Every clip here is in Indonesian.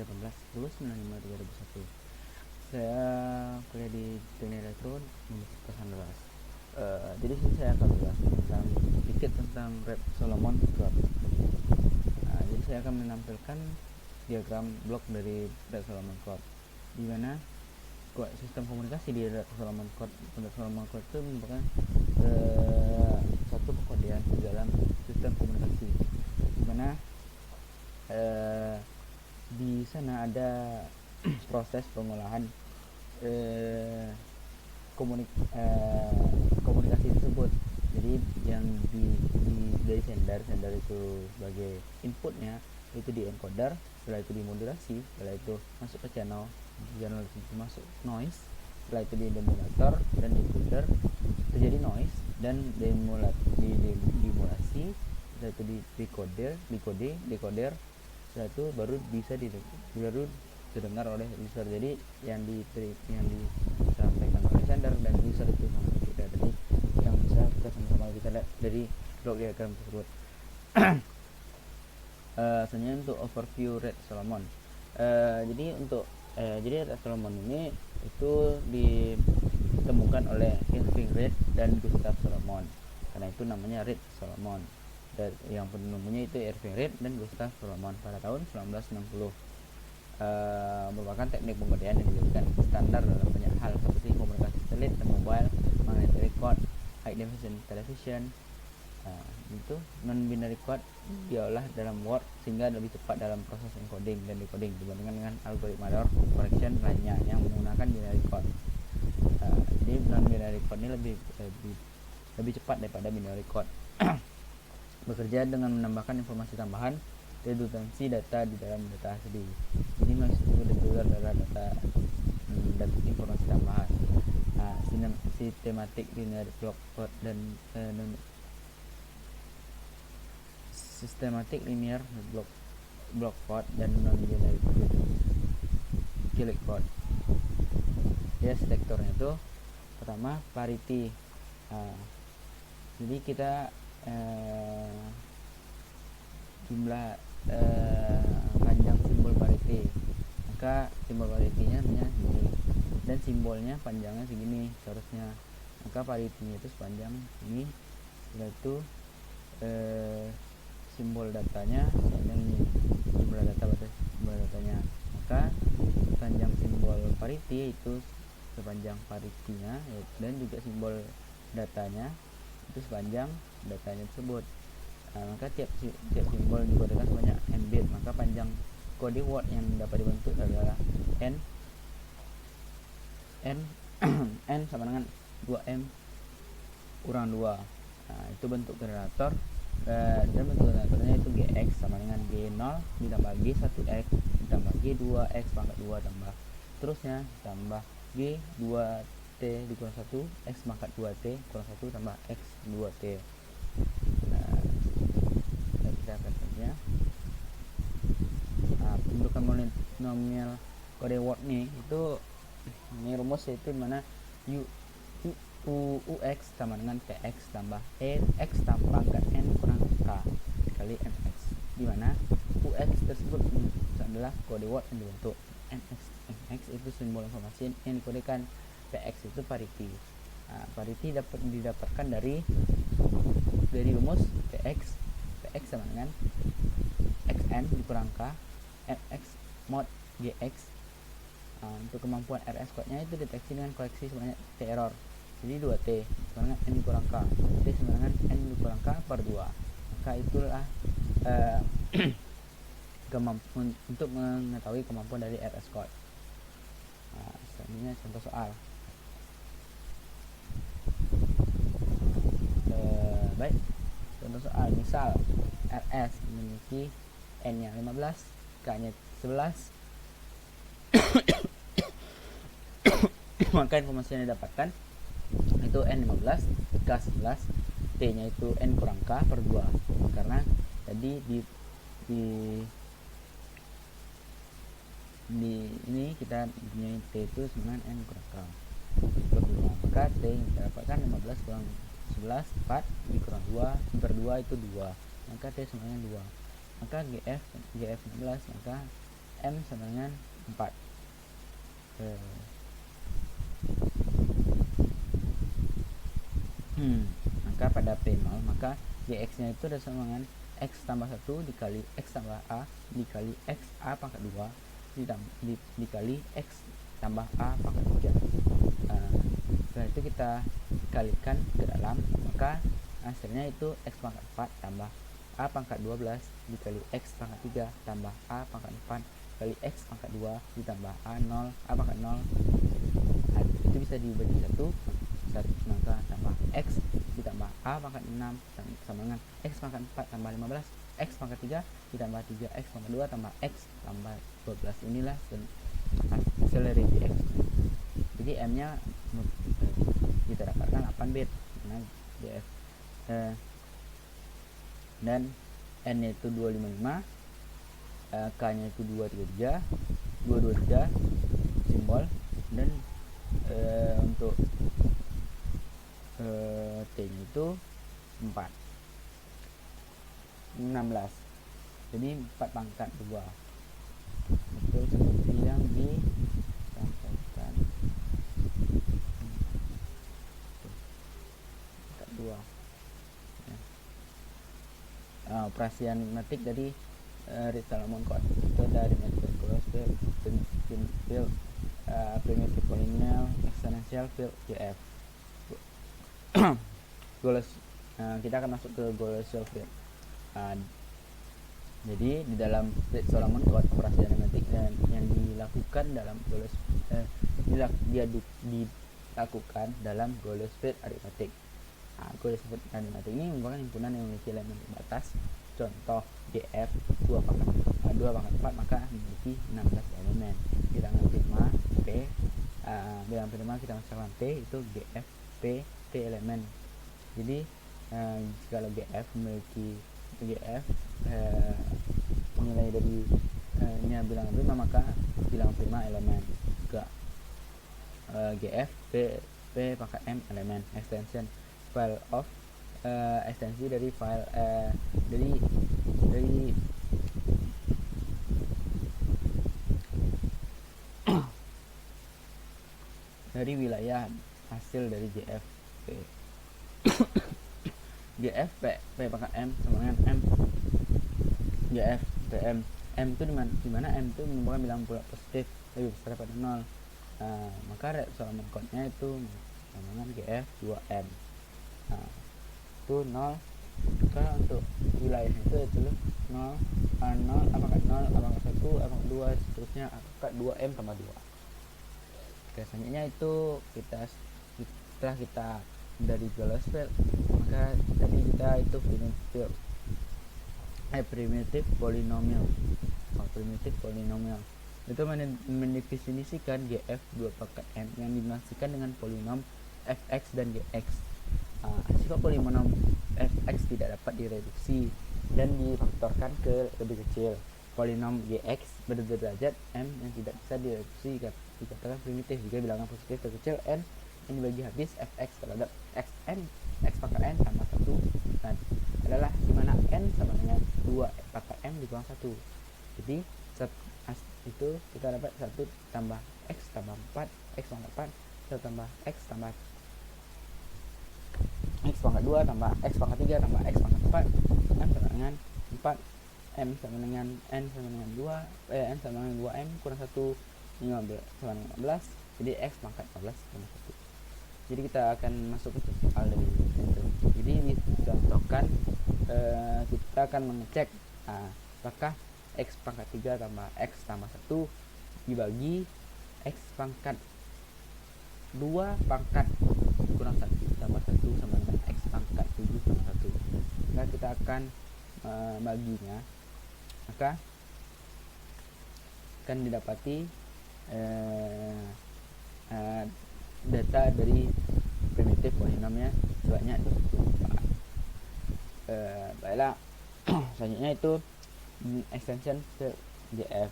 18 lulus 95 2001. Saya kuliah di Teknik Elektro Universitas Andalas. Jadi sini saya akan bahas tentang sedikit tentang Red Solomon Code. Jadi saya akan menampilkan diagram blok dari Red Solomon Code, di mana sistem komunikasi di Red Solomon Code. Red Solomon Code itu merupakan satu pekodean di dalam sistem komunikasi, di mana di sana ada proses pengolahan komunikasi tersebut. Jadi yang dari sender itu sebagai inputnya itu di encoder, setelah itu dimodulasi, setelah itu masuk ke channel itu masuk noise, setelah itu di demulator dan decoder terjadi noise dan dimulasi, setelah itu di decoder, setelah itu baru bisa didengar oleh user. Jadi yang disampaikan oleh sender dan user itu sama berbeda. Jadi yang bisa kita sama-sama kita lihat dari blok diagram tersebut. Selanjutnya untuk overview Red Solomon. Jadi Red Solomon ini itu ditemukan oleh Irving Reid dan Gustav Solomon. Karena itu namanya Red Solomon. Dan yang penemunya itu Irving Reid dan Gustav Solomon pada tahun 1960. Merupakan teknik pengodean yang dijadikan standar dalam banyak hal seperti komunikasi satelit dan mobile, magnetic record, high definition television. Itu non-binary code diolah dalam Word sehingga lebih cepat dalam proses encoding dan decoding dibandingkan dengan algoritma error correction lainnya yang menggunakan binary code. Jadi non-binary code ini lebih cepat daripada binary code. Bekerja dengan menambahkan informasi tambahan, redundansi data di dalam data asli. Ini maksudnya data dan informasi tambahan. Sistematik binary block code dan sistematik linear block code dan non-binary cyclic code. Ya, strukturnya itu pertama parity. Jadi kita jumlah panjang simbol parity, maka simbol parity-nya segini dan simbolnya panjangnya segini seharusnya, maka parity-nya itu sepanjang ini. Setelah itu simbol datanya sepanjang ini, jumlah datanya, maka panjang simbol parity itu sepanjang parity-nya, dan juga simbol datanya itu sepanjang datanya tersebut. Maka tiap simbol dikodekan sebanyak n bit, maka panjang kode word yang dapat dibentuk adalah n sama dengan 2m kurang 2. Itu bentuk generator, dan bentuk generatornya itu gx sama dengan g0 ditambah g1x ditambah g2x pangkat 2 tambah terusnya tambah g2t dikurang 1 x pangkat 2t kurang 1 tambah x 2t. Kita akan saja bentukan polinomial kode word nih itu, ini rumus yaitu dimana ux sama dengan px tambah x tambah pangkat n kurang k kali mx, dimana ux tersebut adalah kode word yang dibentuk, mx itu simbol informasi yang dikodekan, px itu parity. Parity dapat didapatkan dari rumus px sama dengan xn dikurang k mx mod gx. Untuk kemampuan RS code nya itu deteksi dengan koleksi sebanyak t error, jadi 2t sama dengan n dikurang k, t sama dengan n dikurang k per 2. Maka itulah kemampuan untuk mengetahui kemampuan dari RS code. Selanjutnya contoh soal. Baik, contoh soal, misal RS memiliki n nya 15, k nya 11 maka informasi yang didapatkan itu n15, k 11, t nya itu n kurang k per 2, karena tadi di ini kita punya t itu sama n kurang k per 2, maka t yang kita dapatkan 15 kurang 11 4 dikurang 2 per 2 itu 2, maka t sama dengan 2, maka gf 16, maka M sama dengan 4. Maka pada P0 maka Gx nya itu adalah sama dengan X tambah 1 dikali X tambah A dikali X A pangkat 2 dikali X tambah A pangkat 3. Setelah itu kita kalikan ke dalam, maka hasilnya itu X pangkat 4 tambah A pangkat 12 dikali X pangkat 3 tambah A pangkat 4 kali X pangkat 2 ditambah A pangkat 0. Itu bisa dibagi 1, maka tambah X ditambah A pangkat 6 sama dengan X pangkat 4 tambah 15 X pangkat 3 ditambah 3X pangkat 2 tambah X tambah 12. Inilah hasil dari Gx. Jadi M nya kita dapatkan 8 bit. Nah, Gf dan N nya itu 255, K nya itu 223 simbol, dan untuk T nya itu 4 16. Jadi 4 pangkat 2. Betul seperti yang disampaikan. Pangkat 2. Operasi aritmetik dari Reed-Solomon code itu dari metode Goldsfield, Field, primitive polynomial, exponential field, GF. Kita akan masuk ke Goldsfield field. Jadi di dalam Reed-Solomon code operasi aritmetik yang dilakukan dalam dilakukan dalam Goldsfield aritmetik. Goldsfield aritmetik ini merupakan himpunan yang memiliki elemen terbatas. Contoh GF 2 pangkat 4 maka memiliki 16 elemen. Bilangan prima P, bilangan prima kita masukkan P itu GF P elemen. Jadi kalau GF memiliki nilai dari bilangan prima maka bilangan prima elemen juga. GF P pangkat M elemen. Extension file of ekstensi dari file dari wilayah hasil dari GF P. GF P pangkat M sama dengan M GF PM. M itu dimana M itu merupakan bilangan bulat positif lebih besar daripada 0. Maka Reed-Solomon code-nya itu sama dengan GF 2M. Itu 0. Maka untuk wilayah itu 0 apakah 0 apakah 1 apakah 2 seterusnya apakah 2M tambah 2. Oke, selanjutnya itu setelah kita dari Goldsfield maka tadi kita itu primitive polynomial itu mendefinisikan GF 2 pangkat M yang dinamasikan dengan polinom fx dan gx. Sifat polinom fx tidak dapat direduksi dan difaktorkan ke lebih kecil. Polinom gx berderajat m yang tidak bisa direduksi dikatakan primitif jika bilangan positif terkecil n yang dibagi habis fx terhadap xn x pangkat n tambah 1 adalah dimana n sama dengan 2 pangkat m dikurang 1. Jadi itu kita dapat 1 tambah x tambah 4 x pangkat 4 1 tambah x tambah x pangkat 2 tambah x pangkat 3 tambah x pangkat 4 m sama dengan 4 m sama dengan n sama dengan 2 n sama dengan 2m kurang 1 15 sama dengan 15. Jadi x pangkat 15 sama 1. Jadi kita akan masuk ke soal dari itu. Jadi dicontohkan kita akan mengecek apakah x pangkat 3 tambah x tambah 1 dibagi x pangkat 2 pangkat kurang 1 tambah 1 sama dengan x pangkat 7 sama 1. Maka kita akan baginya, maka akan didapati data dari primitif polinomnya sebanyak 4. Baiklah, selanjutnya itu extension ke GF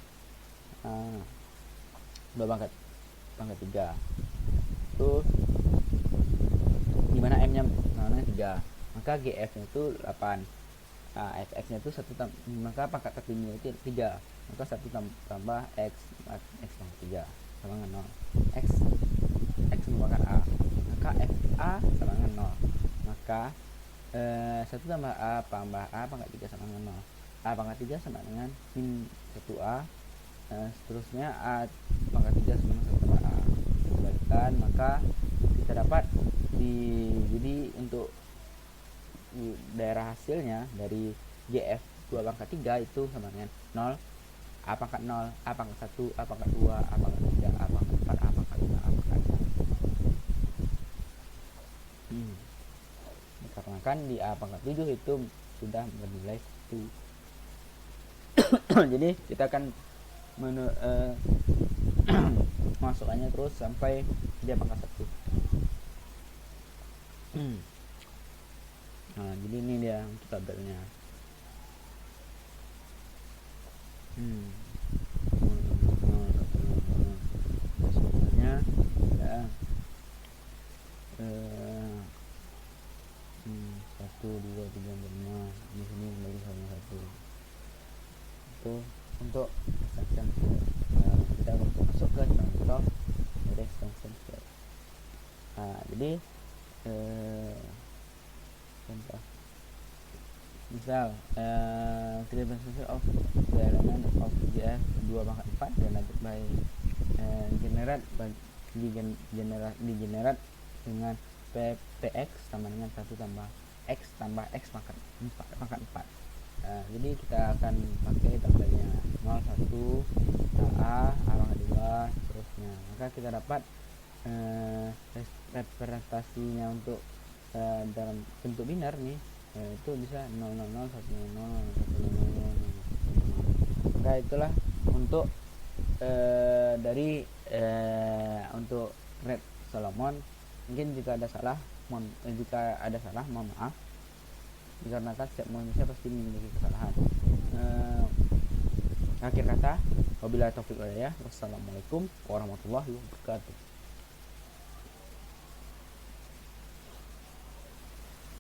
2 pangkat 3 itu dimana m nya 3 maka GF nya itu 8. Nah, fx-nya itu maka pangkat tertingginya itu 3, maka 1 tambah x tambah 3 sama dengan 0. X merupakan a, maka fa sama dengan 0. Maka 1 tambah a pangkat 3 sama dengan 0. A pangkat 3 sama dengan min 1a, seterusnya a pangkat 3 sama dengan 1 tambah a. Dibalikan, maka kita dapat jadi untuk daerah hasilnya dari GF 2 pangkat 3 itu sama dengan 0, A pangkat 0, A pangkat 1, A pangkat 2, A pangkat 3, A pangkat 4, A pangkat 5, A pangkat 6. Dikarenakan di A pangkat 7 itu sudah bernilai 1. Jadi kita akan masukkannya terus sampai dia pangkat 1. Nah, jadi ini dia untuk tabelnya. Sebenarnya ya 1, 2, 3, 5 di sini kembali sama 1 itu untuk extension square. Kita untuk masuk ke contoh dari extension square. Nah, jadi contoh misal 3 of the element of GF 2 pangkat 4 generated by generate dengan px sama dengan 1 tambah x pangkat 4. Jadi kita akan pakai tabelnya 0, 1, a pangkat 2 seterusnya. Maka kita dapat representasinya untuk dalam bentuk biner nih, itu bisa 000 100 100. Maka itulah untuk dari untuk Red Solomon. Mungkin jika ada salah mohon maaf, dikarenakan setiap manusia pasti memiliki kesalahan. Akhir kata, wabillahi taufiq wal hidayah. Wassalamualaikum warahmatullahi wabarakatuh.